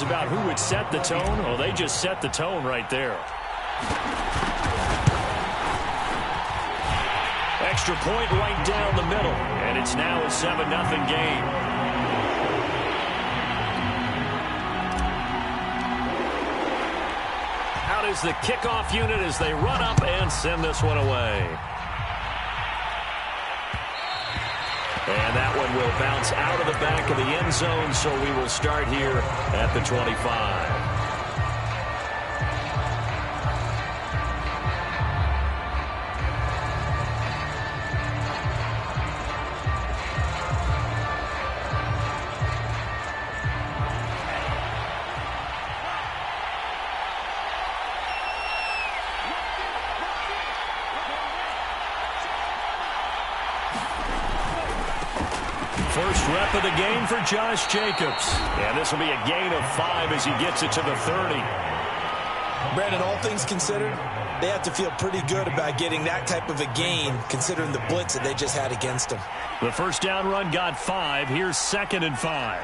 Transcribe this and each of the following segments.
About who would set the tone? Well, they just set the tone right there. Extra point right down the middle, and it's now a 7-0 game. Out is the kickoff unit as they run up and send this one away. And that one will bounce out of the back of the end zone, so we will start here at the 25. First rep of the game for Josh Jacobs. And this will be a gain of 5 as he gets it to the 30. Brandon, all things considered, they have to feel pretty good about getting that type of a gain considering the blitz that they just had against them. The first down run got 5. Here's 2nd and 5.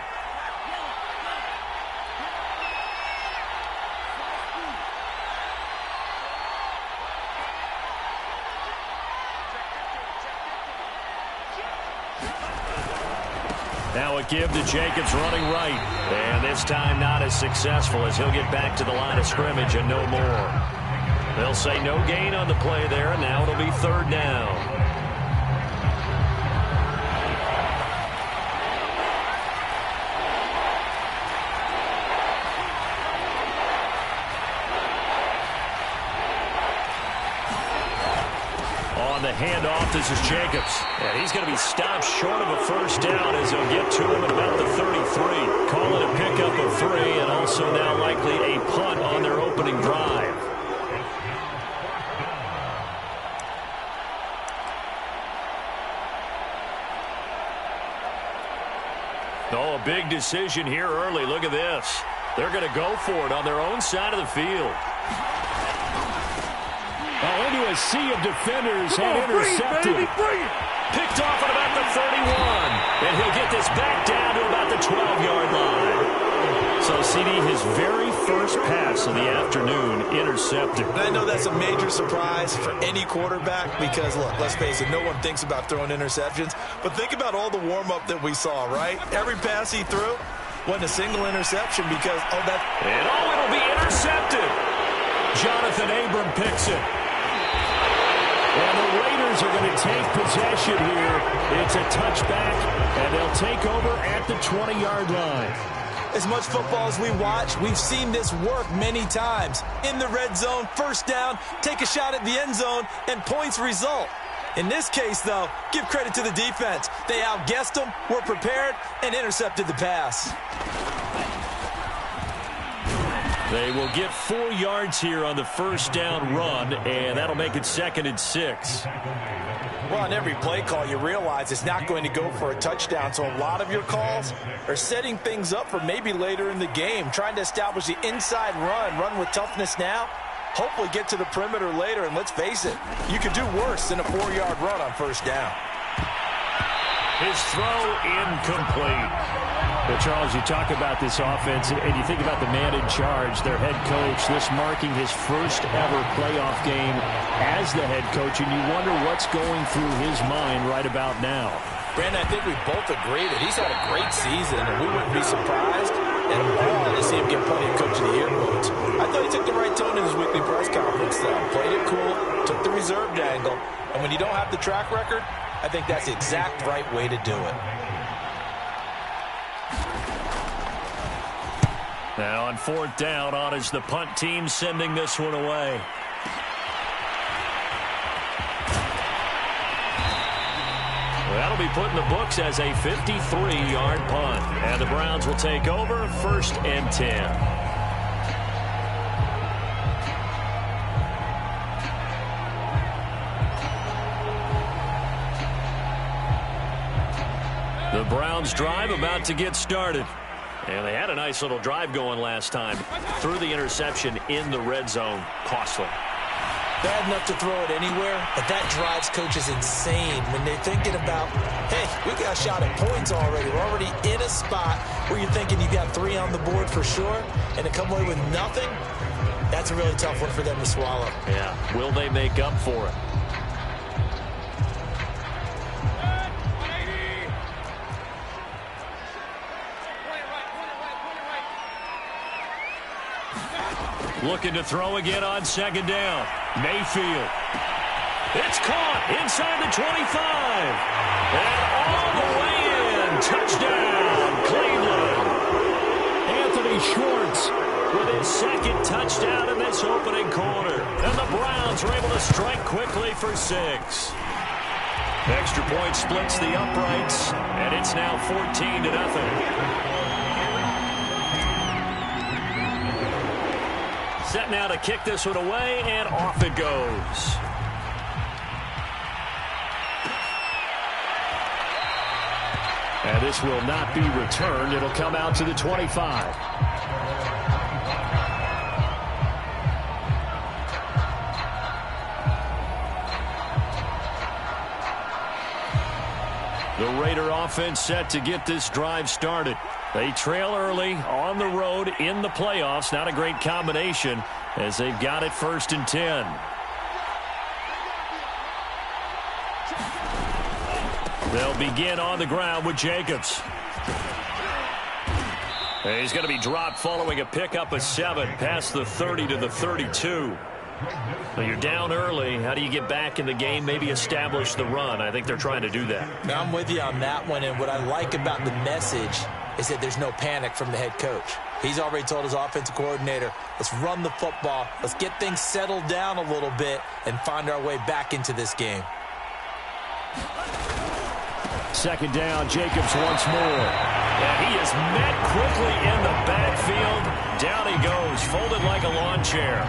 Now a give to Jacobs running right. And this time not as successful as he'll get back to the line of scrimmage and no more. They'll say no gain on the play there, and now it'll be 3rd down. The handoff, this is Jacobs. And he's going to be stopped short of a first down as he'll get to him at about the 33. Call it a pickup of 3 and also now likely a punt on their opening drive. Oh, a big decision here early. Look at this. They're going to go for it on their own side of the field. Into a sea of defenders and intercepted. Bring it. Picked off at about the 31. And he'll get this back down to about the 12-yard line. So, CD, his very first pass of the afternoon intercepted. And I know that's a major surprise for any quarterback because, look, let's face it, no one thinks about throwing interceptions. But think about all the warm-up that we saw, right? Every pass he threw wasn't a single interception because, it'll be intercepted. Jonathan Abram picks it. And the Raiders are going to take possession here. It's a touchback, and they'll take over at the 20-yard line. As much football as we watch, we've seen this work many times. In the red zone, first down, take a shot at the end zone, and points result. In this case, though, give credit to the defense. They outguessed them, were prepared, and intercepted the pass. They will get 4 yards here on the first down run, and that'll make it 2nd and 6. Well, on every play call, you realize it's not going to go for a touchdown, so a lot of your calls are setting things up for maybe later in the game, trying to establish the inside run with toughness now, hopefully get to the perimeter later, and let's face it, you could do worse than a 4-yard run on first down. His throw incomplete. But, Charles, you talk about this offense, and you think about the man in charge, their head coach, this marking his first ever playoff game as the head coach, and you wonder what's going through his mind right about now. Brandon, I think we both agree that he's had a great season, and we wouldn't be surprised at all to see him get plenty of Coach of the Year votes. I thought he took the right tone in his weekly press conference, though. Played it cool, took the reserved angle, and when you don't have the track record, I think that's the exact right way to do it. Now on 4th down, on is the punt team sending this one away. That'll be put in the books as a 53-yard punt. And the Browns will take over 1st and 10. The Browns drive about to get started. And they had a nice little drive going last time. Through the interception in the red zone. Costly. Bad enough to throw it anywhere, but that drives coaches insane when they're thinking about, hey, we got a shot at points already. We're already in a spot where you're thinking you got 3 on the board for sure, and to come away with nothing, that's a really tough one for them to swallow. Yeah, will they make up for it? Looking to throw again on 2nd down. Mayfield. It's caught inside the 25. And all the way in. Touchdown, Cleveland. Anthony Schwartz with his 2nd touchdown in this opening quarter. And the Browns are able to strike quickly for 6. Extra point splits the uprights, and it's now 14-0. Set now to kick this one away, and off it goes. And this will not be returned. It'll come out to the 25. The Raider offense set to get this drive started. They trail early on the road in the playoffs. Not a great combination as they've got it 1st and 10. They'll begin on the ground with Jacobs. And he's going to be dropped following a pickup of 7 past the 30 to the 32. Well, you're down early. How do you get back in the game, maybe establish the run? I think they're trying to do that. Now, I'm with you on that one, and what I like about the message is that there's no panic from the head coach. He's already told his offensive coordinator, let's run the football, let's get things settled down a little bit and find our way back into this game. 2nd down, Jacobs once more. And he is met quickly in the backfield. Down he goes, folded like a lawn chair.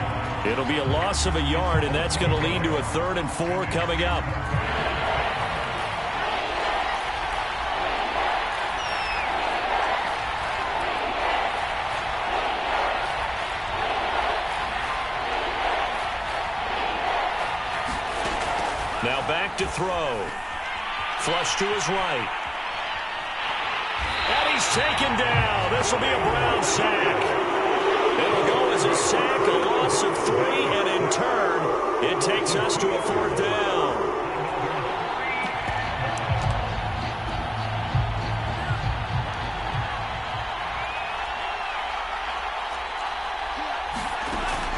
It'll be a loss of a yard, and that's going to lead to a 3rd and 4 coming up. Now back to throw. Flush to his right. And he's taken down. This will be a Brown sack. It'll go as a sack, a loss of 3, and in turn, it takes us to a 4th down.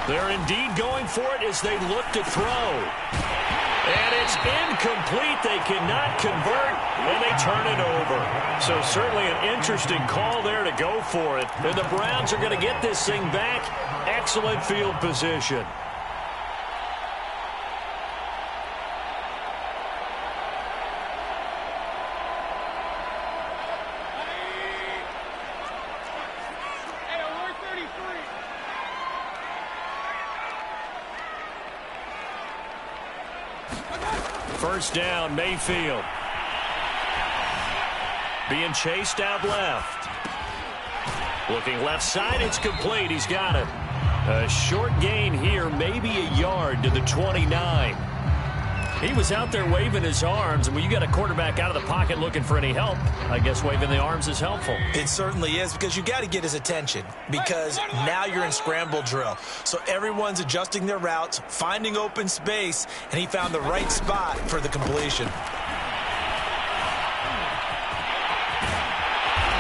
They're indeed going for it as they look to throw. And it's incomplete. They cannot convert, and they turn it over. So certainly an interesting call there to go for it. And the Browns are going to get this thing back. Excellent field position. First down, Mayfield. Being chased out left. Looking left side, it's complete. He's got it. A short gain here, maybe a yard to the 29. He was out there waving his arms, and when you got a quarterback out of the pocket looking for any help, I guess waving the arms is helpful. It certainly is, because you got to get his attention, because now you're in scramble drill. So everyone's adjusting their routes, finding open space, and he found the right spot for the completion.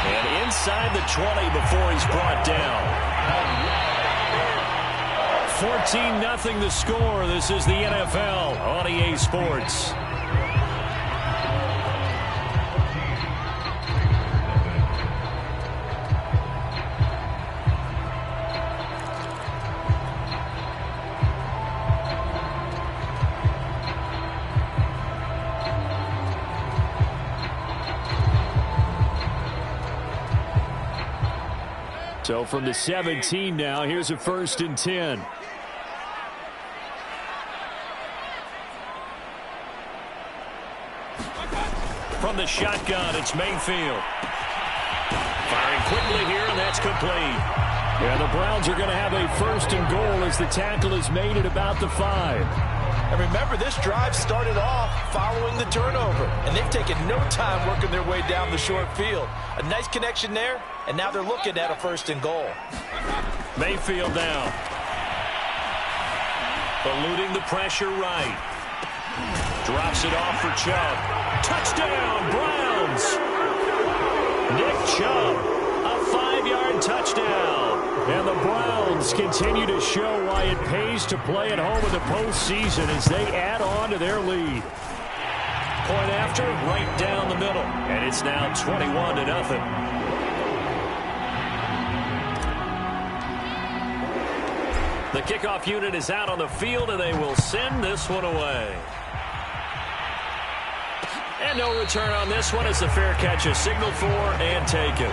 And inside the 20 before he's brought down. 14-0 the score. This is the NFL on EA Sports. So from the 17 now, here's a 1st and 10. From the shotgun, it's Mayfield. Firing quickly here, and that's complete. Yeah, the Browns are going to have a 1st and goal as the tackle is made at about the 5. And remember, this drive started off following the turnover, and they've taken no time working their way down the short field. A nice connection there, and now they're looking at a 1st and goal. Mayfield now. Eluding the pressure right. Drops it off for Chubb. Touchdown, Browns! Nick Chubb, a 5-yard touchdown. And the Browns continue to show why it pays to play at home in the postseason as they add on to their lead. Point after, right down the middle. And it's now 21-0. The kickoff unit is out on the field, and they will send this one away. And no return on this one as the fair catch is signaled for and taken.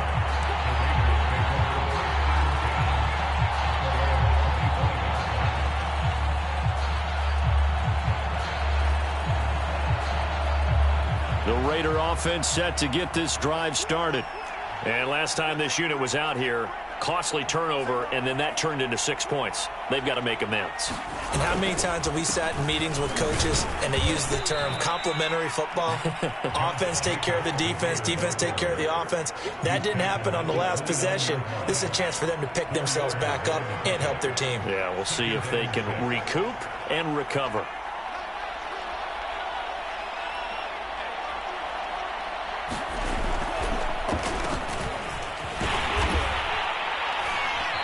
The Raider offense set to get this drive started. And last time this unit was out here, costly turnover, and then that turned into 6 points. They've got to make amends. And how many times have we sat in meetings with coaches and they use the term complementary football? Offense take care of the defense, defense take care of the offense. That didn't happen on the last possession. This is a chance for them to pick themselves back up and help their team. Yeah, we'll see if they can recoup and recover.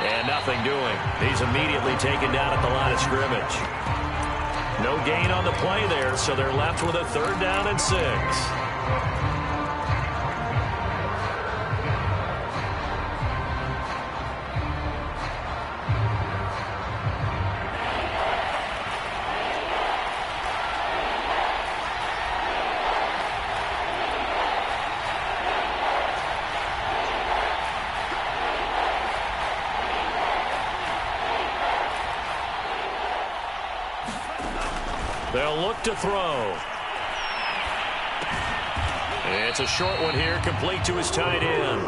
And nothing doing. He's immediately taken down at the line of scrimmage. No gain on the play there, so they're left with a 3rd down and 6. They'll look to throw. It's a short one here, complete to his tight end.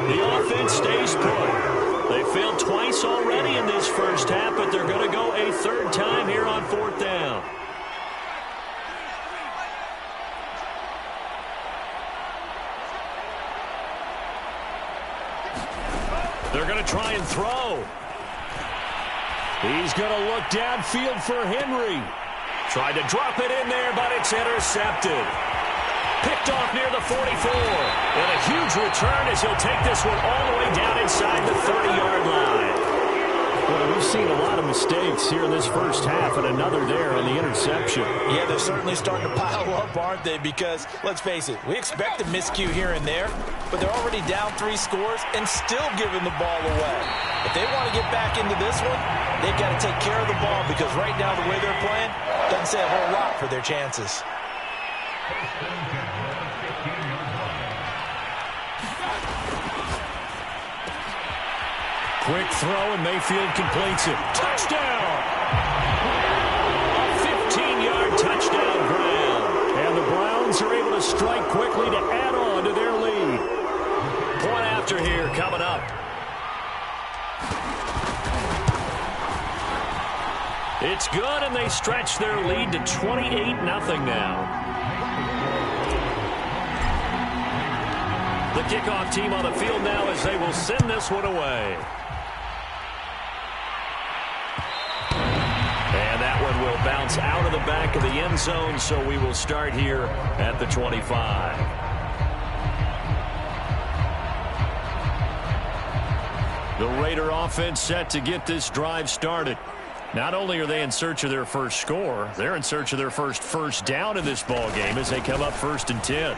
The offense stays put. They failed twice already in this first half, but they're going to go a 3rd time here on 4th down. They're going to try and throw. He's going to look downfield for Henry. Tried to drop it in there, but it's intercepted. Picked off near the 44. And a huge return as he'll take this one all the way down inside the 30-yard line. Well, we've seen a lot of mistakes here in this first half, and another there on the interception. Yeah, they're certainly starting to pile up, aren't they? Because, let's face it, we expect a miscue here and there, but they're already down 3 scores and still giving the ball away. If they want to get back into this one, they've got to take care of the ball because right now the way they're playing doesn't say a whole lot for their chances. Quick throw, and Mayfield completes it. Touchdown! A 15-yard touchdown ground. And the Browns are able to strike quickly to add on to their lead. Point after here coming up. It's good, and they stretch their lead to 28-0 now. The kickoff team on the field now as they will send this one away. And that one will bounce out of the back of the end zone, so we will start here at the 25. The Raider offense set to get this drive started. Not only are they in search of their first score, they're in search of their first down in this ball game as they come up 1st and 10.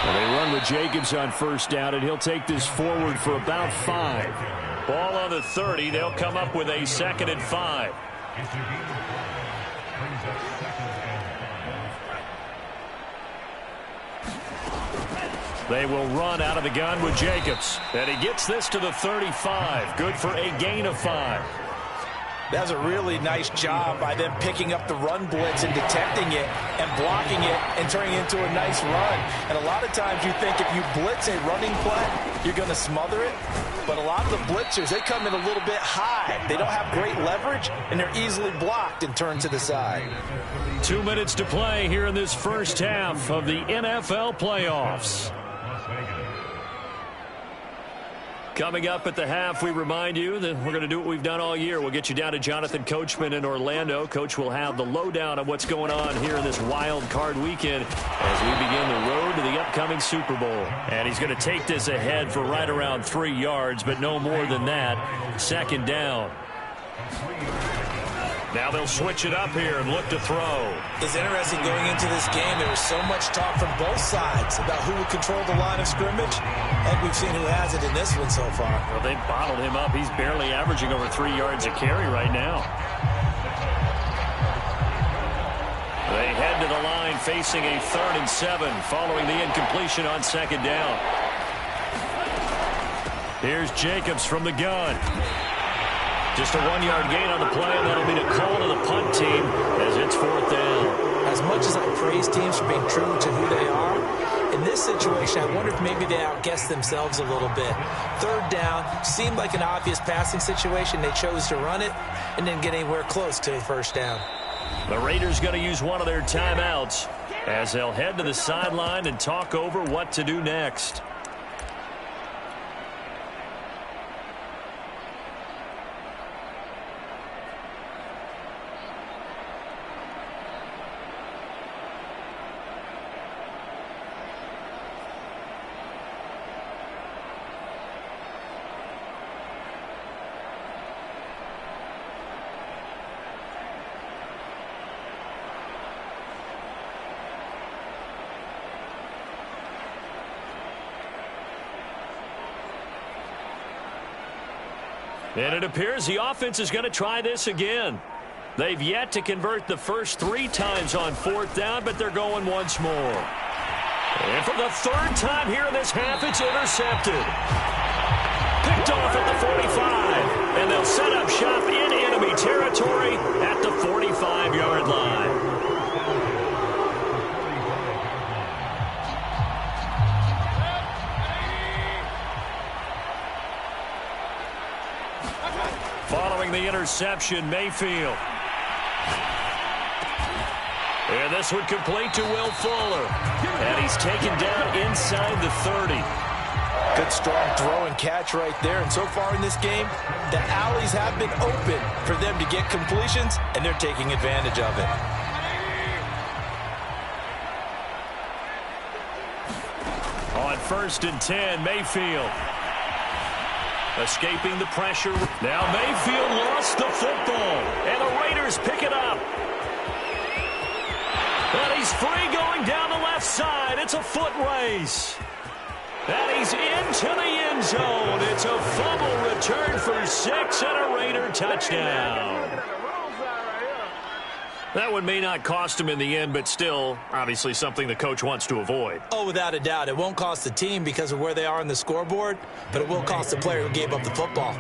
Well, they run with Jacobs on 1st down, and he'll take this forward for about 5. Ball on the 30. They'll come up with a 2nd and 5. They will run out of the gun with Jacobs. And he gets this to the 35. Good for a gain of 5. That's a really nice job by them picking up the run blitz and detecting it and blocking it and turning it into a nice run. And a lot of times you think if you blitz a running play, you're going to smother it. But a lot of the blitzers, they come in a little bit high. They don't have great leverage, and they're easily blocked and turned to the side. 2 minutes to play here in this first half of the NFL playoffs. Coming up at the half, we remind you that we're going to do what we've done all year. We'll get you down to Jonathan Coachman in Orlando. Coach will have the lowdown of what's going on here in this wild card weekend as we begin the road to the upcoming Super Bowl. And he's going to take this ahead for right around 3 yards, but no more than that. Second down. Now they'll switch it up here and look to throw. It's interesting going into this game. There was so much talk from both sides about who would control the line of scrimmage. And we've seen who has it in this one so far. Well, they bottled him up. He's barely averaging over 3 yards a carry right now. They head to the line facing a 3rd and 7 following the incompletion on second down. Here's Jacobs from the gun. Just a 1-yard gain on the play, and that'll be the call to the punt team as it's 4th down. As much as I praise teams for being true to who they are, in this situation, I wonder if maybe they outguessed themselves a little bit. 3rd down seemed like an obvious passing situation. They chose to run it and didn't get anywhere close to the 1st down. The Raiders going to use one of their timeouts as they'll head to the sideline and talk over what to do next. And it appears the offense is going to try this again. They've yet to convert the first 3 times on 4th down, but they're going once more. And for the 3rd time here in this half, it's intercepted. Picked off at the 45. And they'll set up shop in enemy territory at the 45-yard line. Following the interception, Mayfield. And this would complete to Will Fuller. And he's taken down inside the 30. Good strong throw and catch right there. And so far in this game, the alleys have been open for them to get completions, and they're taking advantage of it. On 1st and 10, Mayfield. Escaping the pressure. Now Mayfield lost the football. And the Raiders pick it up. And he's free going down the left side. It's a foot race. And he's into the end zone. It's a fumble return for 6 and a Raider touchdown. That one may not cost him in the end, but still, obviously something the coach wants to avoid. Oh, without a doubt. It won't cost the team because of where they are on the scoreboard, but it will cost the player who gave up the football.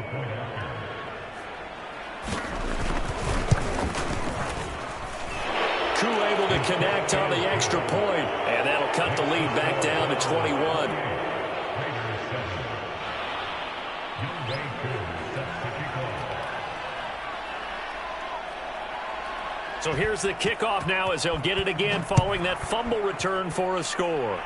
Koo able to connect on the extra point, and that'll cut the lead back down to 21. So here's the kickoff now as they'll get it again following that fumble return for a score.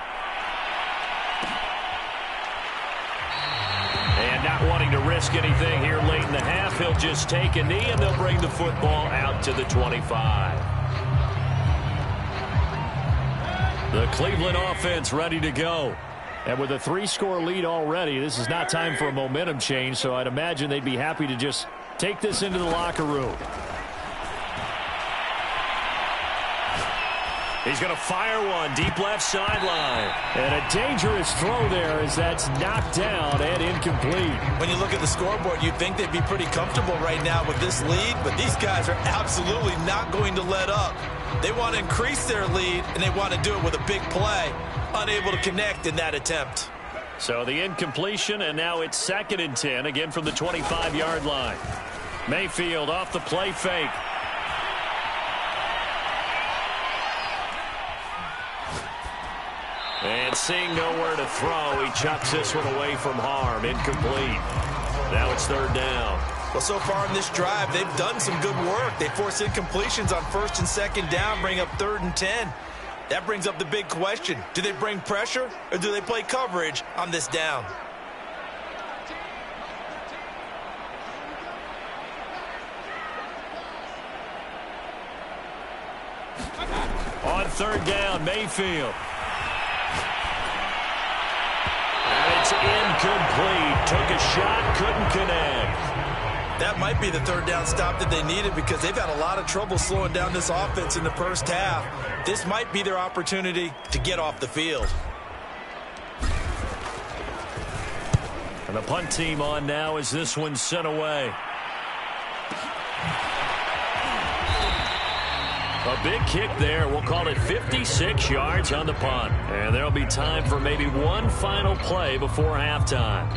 And not wanting to risk anything here late in the half, he'll just take a knee and they'll bring the football out to the 25. The Cleveland offense ready to go. And with a 3-score lead already, this is not time for a momentum change, so I'd imagine they'd be happy to just take this into the locker room. He's going to fire one deep left sideline. And a dangerous throw there as that's knocked down and incomplete. When you look at the scoreboard, you'd think they'd be pretty comfortable right now with this lead, but these guys are absolutely not going to let up. They want to increase their lead, and they want to do it with a big play. Unable to connect in that attempt. So the incompletion, and now it's 2nd and 10, again from the 25-yard line. Mayfield off the play fake. And seeing nowhere to throw, he chucks this one away from harm. Incomplete. Now it's third down. Well, so far in this drive, they've done some good work. They force incompletions on first and second down, bring up 3rd and 10. That brings up the big question. Do they bring pressure or do they play coverage on this down? On third down, Mayfield. And it's incomplete. Took a shot, couldn't connect. That might be the third down stop that they needed because they've had a lot of trouble slowing down this offense in the first half. This might be their opportunity to get off the field. And the punt team on now as this one's sent away. A big kick there. We'll call it 56 yards on the punt. And there'll be time for maybe one final play before halftime.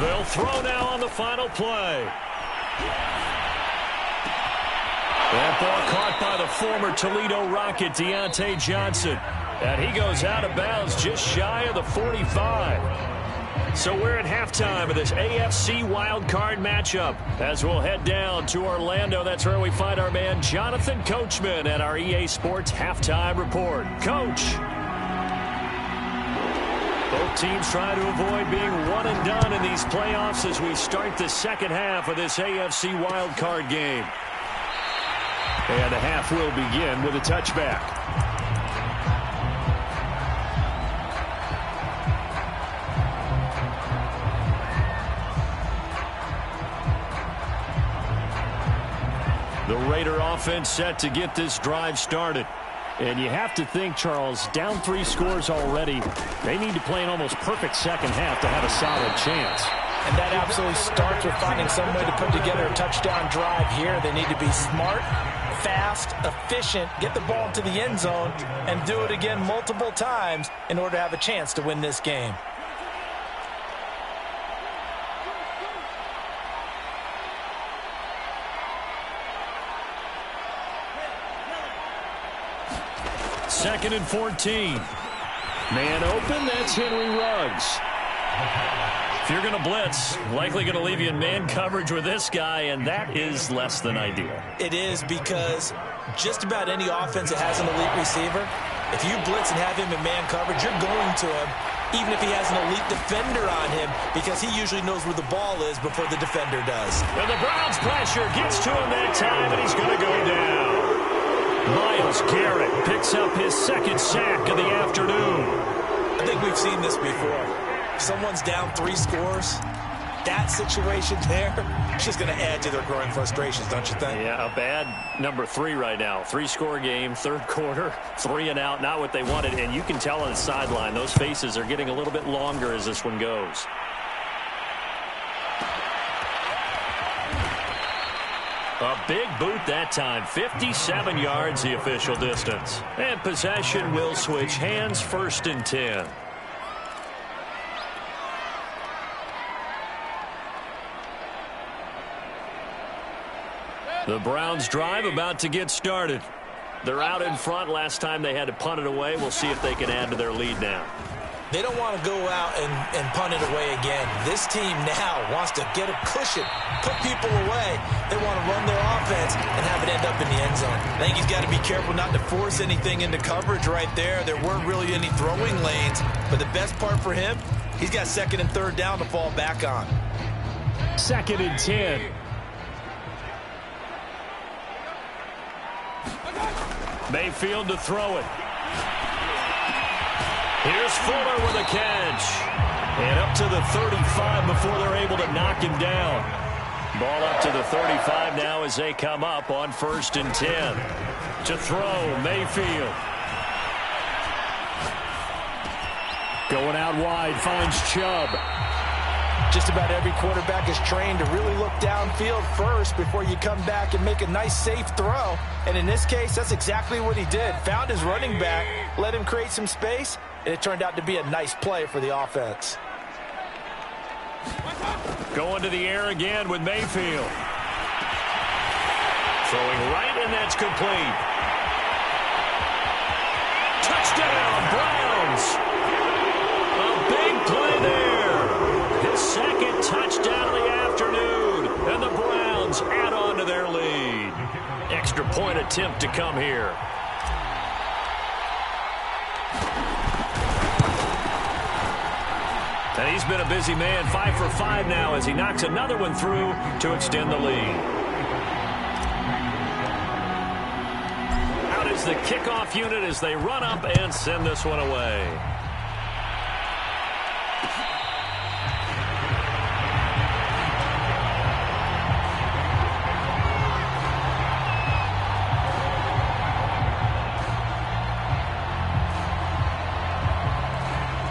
They'll throw now on the final play. That ball caught by the former Toledo Rocket, Deontay Johnson. And he goes out of bounds just shy of the 45. So we're at halftime of this AFC wildcard matchup. As we'll head down to Orlando, that's where we find our man Jonathan Coachman at our EA Sports Halftime Report. Coach. Both teams trying to avoid being one and done in these playoffs as we start the second half of this AFC wildcard game. And the half will begin with a touchback. The Raider offense set to get this drive started. And you have to think, Charles, down 3 scores already. They need to play an almost perfect second half to have a solid chance. And that absolutely starts with finding some way to put together a touchdown drive here. They need to be smart, fast, efficient, get the ball into the end zone, and do it again multiple times in order to have a chance to win this game. Second and 14. Man open, that's Henry Ruggs. If you're going to blitz, likely going to leave you in man coverage with this guy, and that is less than ideal. It is because just about any offense that has an elite receiver, if you blitz and have him in man coverage, you're going to him, even if he has an elite defender on him, because he usually knows where the ball is before the defender does. And the Browns pressure gets to him that time, and he's going to go down. Myles Garrett picks up his second sack of the afternoon. I think we've seen this before. Someone's down 3 scores. That situation there, it's just going to add to their growing frustrations, don't you think? Yeah, a bad number 3 right now. 3-score game, third quarter, 3 and out, not what they wanted. And you can tell on the sideline, those faces are getting a little bit longer as this one goes. A big boot that time, 57 yards the official distance. And possession will switch hands, 1st and 10. The Browns drive about to get started. They're out in front. Last time they had to punt it away. We'll see if they can add to their lead now. They don't want to go out and punt it away again. This team now wants to get a cushion, put people away. They want to run their offense and have it end up in the end zone. I think he's got to be careful not to force anything into coverage right there. There weren't really any throwing lanes. But the best part for him, he's got 2nd and 3rd down to fall back on. 2nd and 10. Mayfield to throw it. Here's Fuller with a catch. And up to the 35 before they're able to knock him down. Ball up to the 35 now as they come up on 1st and 10. To throw, Mayfield. Going out wide, finds Chubb. Just about every quarterback is trained to really look downfield first before you come back and make a nice, safe throw. And in this case, that's exactly what he did. Found his running back, let him create some space, and it turned out to be a nice play for the offense. Going to the air again with Mayfield. Throwing right, and that's complete. Touchdown, Browns. A big play there. His second touchdown of the afternoon. And the Browns add on to their lead. Extra point attempt to come here. And he's been a busy man, 5 for 5 now as he knocks another one through to extend the lead. Out is the kickoff unit as they run up and send this one away.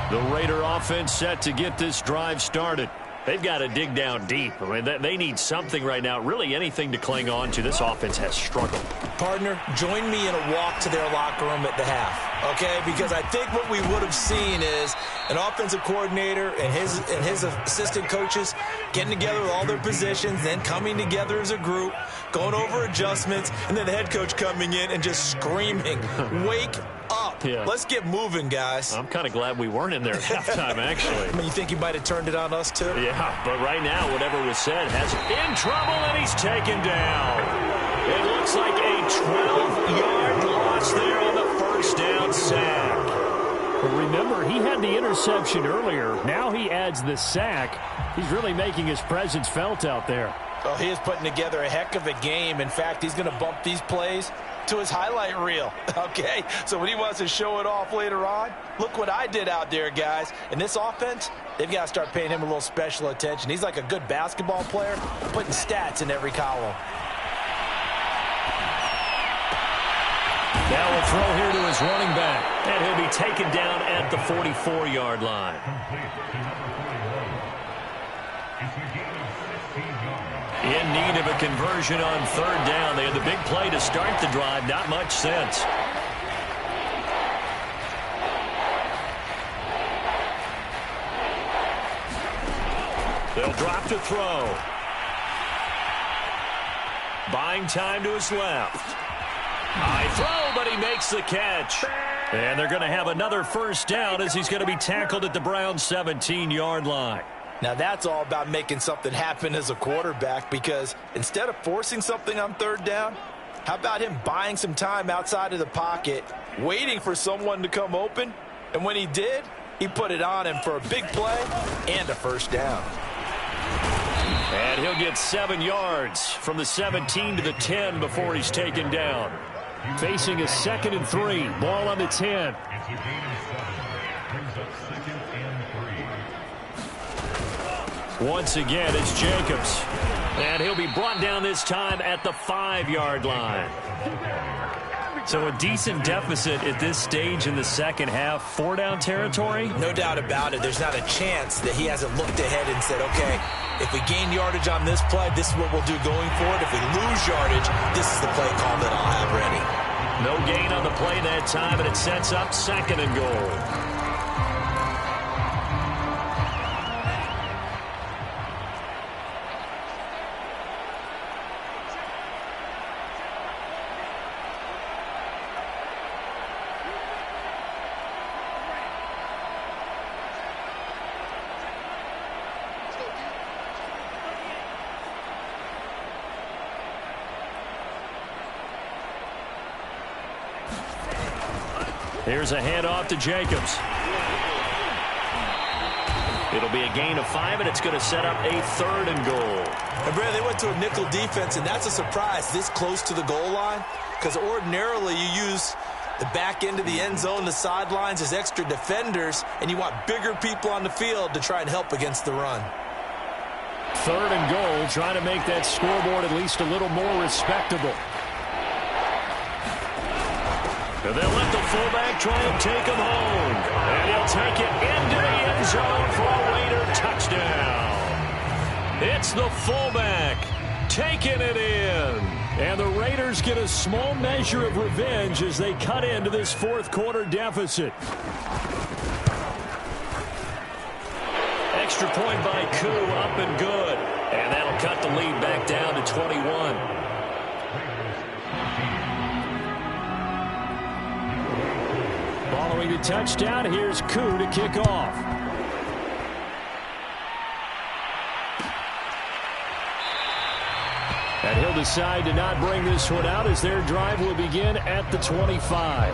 The Raider offense set to get this drive started. They've got to dig down deep. I mean, they need something right now, really anything to cling on to. This offense has struggled. Partner, join me in a walk to their locker room at the half, okay? Because I think what we would have seen is an offensive coordinator and his assistant coaches getting together with all their positions, then coming together as a group, going over adjustments, and then the head coach coming in and just screaming, wake up. Yeah. Let's get moving, guys. I'm kind of glad we weren't in there at halftime, actually. I mean, you think he might have turned it on us, too? Yeah, but right now, whatever was said has in trouble, and he's taken down. It looks like a 12-yard loss there on the first down sack. But remember, he had the interception earlier. Now he adds the sack. He's really making his presence felt out there. Oh, he is putting together a heck of a game. In fact, he's going to bump these plays to his highlight reel, okay? So when he wants to show it off later on, look what I did out there, guys. In this offense, they've got to start paying him a little special attention. He's like a good basketball player, putting stats in every column. Now we'll throw here to his running back, and he'll be taken down at the 44-yard line. In need of a conversion on 3rd down. They had the big play to start the drive. Not much sense. They'll drop to throw. Buying time to his left. High throw, but he makes the catch. And they're going to have another first down as he's going to be tackled at the Browns' 17-yard line. Now, that's all about making something happen as a quarterback, because instead of forcing something on 3rd down, how about him buying some time outside of the pocket, waiting for someone to come open, and when he did, he put it on him for a big play and a first down. And he'll get 7 yards from the 17 to the 10 before he's taken down. Facing a 2nd and 3, ball on the 10. Once again, it's Jacobs. And he'll be brought down this time at the 5-yard line. So a decent deficit at this stage in the second half. 4-down territory? No doubt about it. There's not a chance that he hasn't looked ahead and said, okay, if we gain yardage on this play, this is what we'll do going forward. If we lose yardage, this is the play call that I'll have ready. No gain on the play that time, and it sets up 2nd and goal. Here's a handoff to Jacobs. It'll be a gain of 5, and it's going to set up a 3rd and goal. And, Brad, they went to a nickel defense, and that's a surprise this close to the goal line, because ordinarily you use the back end of the end zone, the sidelines as extra defenders, and you want bigger people on the field to try and help against the run. 3rd and goal, trying to make that scoreboard at least a little more respectable. And they'll let the fullback try and take him home. And he'll take it into the end zone for a Raider touchdown. It's the fullback taking it in. And the Raiders get a small measure of revenge as they cut into this 4th quarter deficit. Extra point by Koo, up and good. And that'll cut the lead back down to 21. Following the touchdown, here's Koo to kick off. And he'll decide to not bring this one out as their drive will begin at the 25.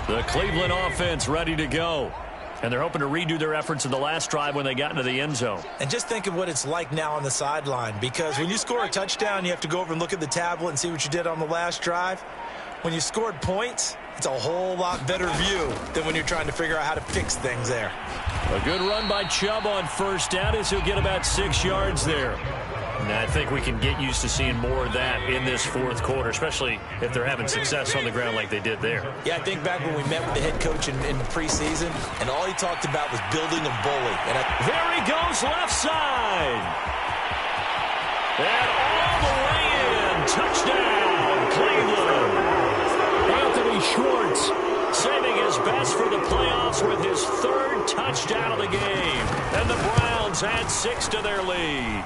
The Cleveland offense ready to go. And they're hoping to redo their efforts in the last drive when they got into the end zone. And just think of what it's like now on the sideline, because when you score a touchdown, you have to go over and look at the tablet and see what you did on the last drive. When you scored points, it's a whole lot better view than when you're trying to figure out how to fix things there. A good run by Chubb on 1st down as he'll get about 6 yards there. And I think we can get used to seeing more of that in this 4th quarter, especially if they're having success on the ground like they did there. Yeah, I think back when we met with the head coach in the preseason, and all he talked about was building a bully. And there he goes, left side. And all the way in. Touchdown, Cleveland. Anthony Schwartz saving his best for the playoffs with his 3rd touchdown of the game. And the Browns add 6 to their lead.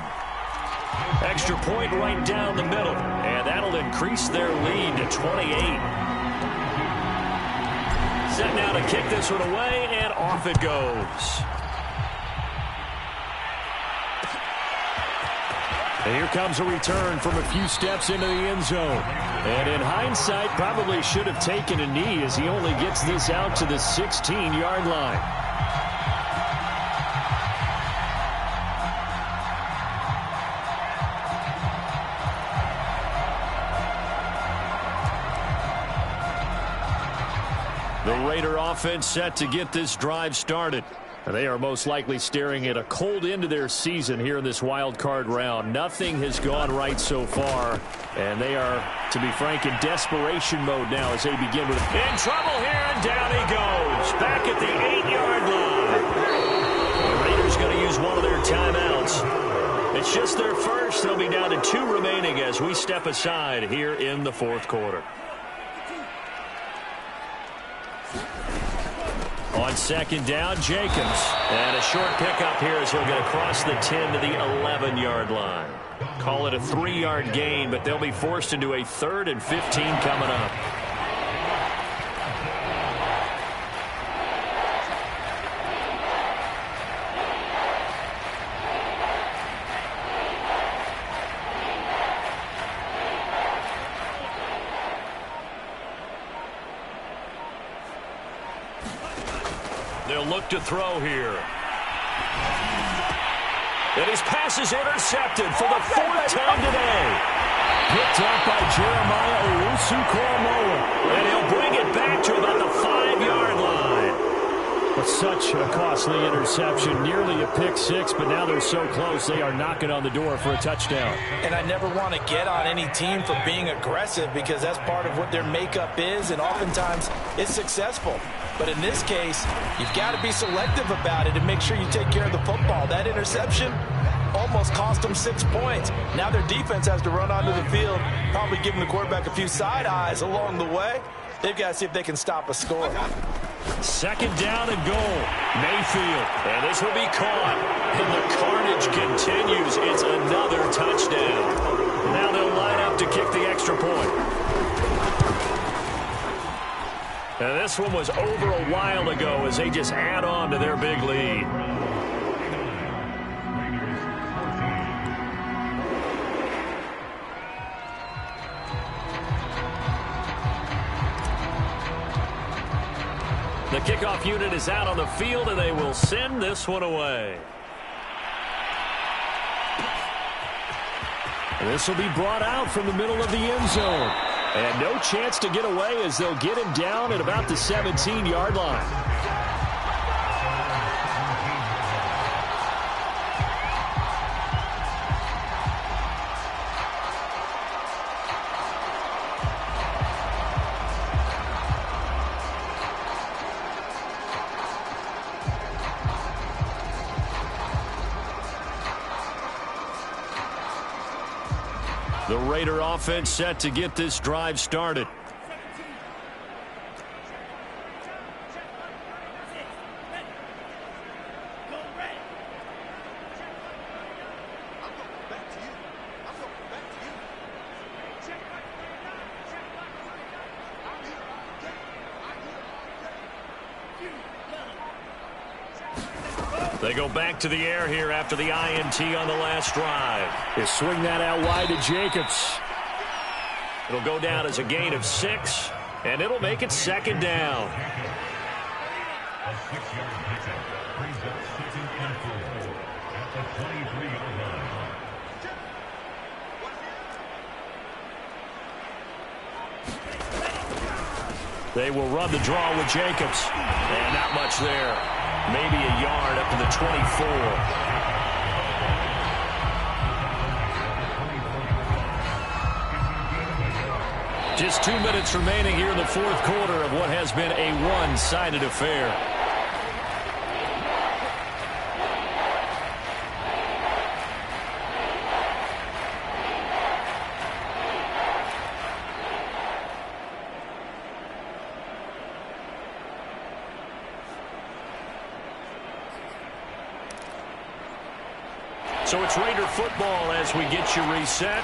Extra point right down the middle, and that'll increase their lead to 28. Set now to kick this one away, and off it goes. And here comes a return from a few steps into the end zone. And in hindsight, probably should have taken a knee as he only gets this out to the 16-yard line. The Raider offense set to get this drive started. They are most likely staring at a cold end to their season here in this wild card round. Nothing has gone right so far, and they are, to be frank, in desperation mode now as they begin with in trouble here, and down he goes. Back at the 8-yard line. The Raiders going to use one of their timeouts. It's just their first. They'll be down to 2 remaining as we step aside here in the 4th quarter. On 2nd down, Jacobs. And a short pickup here as he'll get across the 10 to the 11-yard line. Call it a 3-yard gain, but they'll be forced into a 3rd and 15 coming up. They'll look to throw here. And his pass is intercepted for the 4th time today. Picked up by Jeremiah Owusu-Koramoah. And he'll bring it back to about the 5-yard line. But such a costly interception. Nearly a pick 6, but now they're so close they are knocking on the door for a touchdown. And I never want to get on any team for being aggressive because that's part of what their makeup is, and oftentimes it's successful. But in this case, you've got to be selective about it and make sure you take care of the football. That interception almost cost them 6 points. Now their defense has to run onto the field, probably giving the quarterback a few side eyes along the way. They've got to see if they can stop a score. 2nd down and goal. Mayfield. And this will be caught. And the carnage continues. It's another touchdown. Now they'll line up to kick the extra point. And this one was over a while ago as they just add on to their big lead. The kickoff unit is out on the field, and they will send this one away. This will be brought out from the middle of the end zone. And no chance to get away as they'll get him down at about the 17-yard line. The Raider offense set to get this drive started. They go back to the air here after the INT on the last drive. They swing that out wide to Jacobs. It'll go down as a gain of 6, and it'll make it second down. They will run the draw with Jacobs. And not much there. Maybe a yard up to the 24. Just 2 minutes remaining here in the fourth quarter of what has been a one-sided affair. So it's Raider football as we get you reset.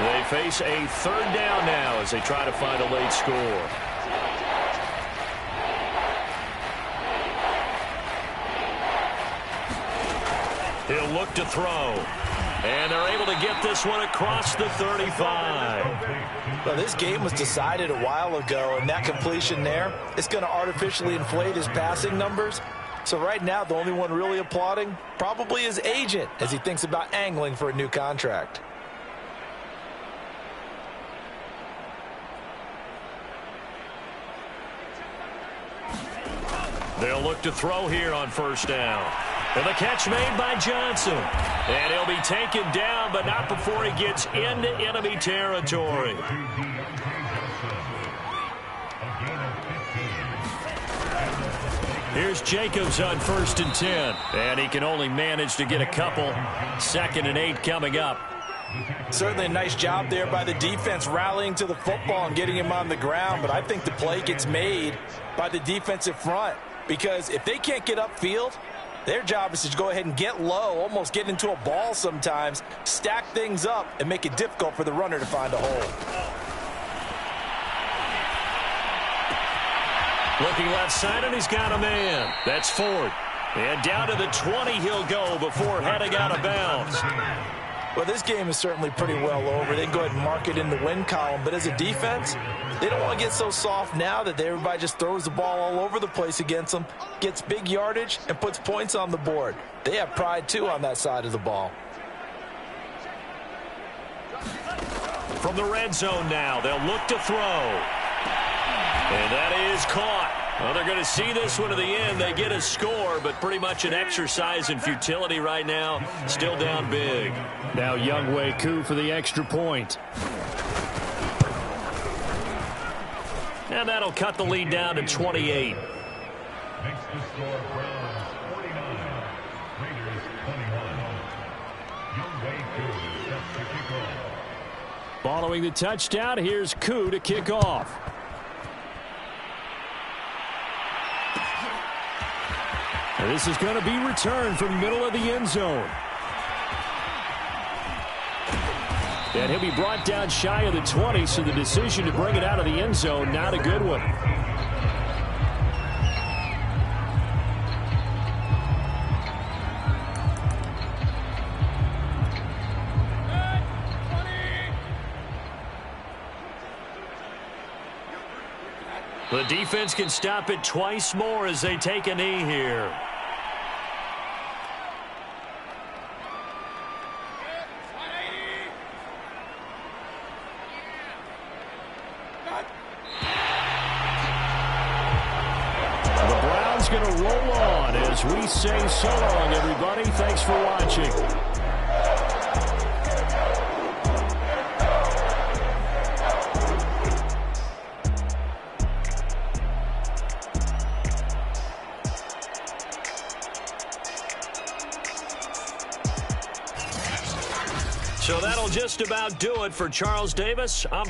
They face a third down now as they try to find a late score. He'll look to throw. And they're able to get this one across the 35. Well, this game was decided a while ago, and that completion there is going to artificially inflate his passing numbers. So right now, the only one really applauding probably his agent as he thinks about angling for a new contract. They'll look to throw here on first down. And the catch made by Johnson. And he'll be taken down, but not before he gets into enemy territory. Here's Jacobs on 1st and 10. And he can only manage to get a couple. 2nd and 8 coming up. Certainly a nice job there by the defense rallying to the football and getting him on the ground. But I think the play gets made by the defensive front. Because if they can't get upfield, their job is to go ahead and get low, almost get into a ball sometimes, stack things up, and make it difficult for the runner to find a hole. Looking left side, and he's got a man. That's Ford. And down to the 20 he'll go before heading out of bounds. Well, this game is certainly pretty well over. They can go ahead and mark it in the win column. But as a defense, they don't want to get so soft now that everybody just throws the ball all over the place against them, gets big yardage, and puts points on the board. They have pride, too, on that side of the ball. From the red zone now, they'll look to throw. And that is caught. Well, they're going to see this one to the end. They get a score, but pretty much an exercise in futility right now. Still down big. Now Younghoe Koo for the extra point. And that'll cut the lead down to 28. Following the touchdown, here's Koo to kick off. And this is going to be returned from the middle of the end zone. And he'll be brought down shy of the 20, so the decision to bring it out of the end zone, not a good one. The defense can stop it twice more as they take a knee here. The Browns going to roll on as we say so long, everybody. Thanks for watching. So that'll just about do it for Charles Davis. I'm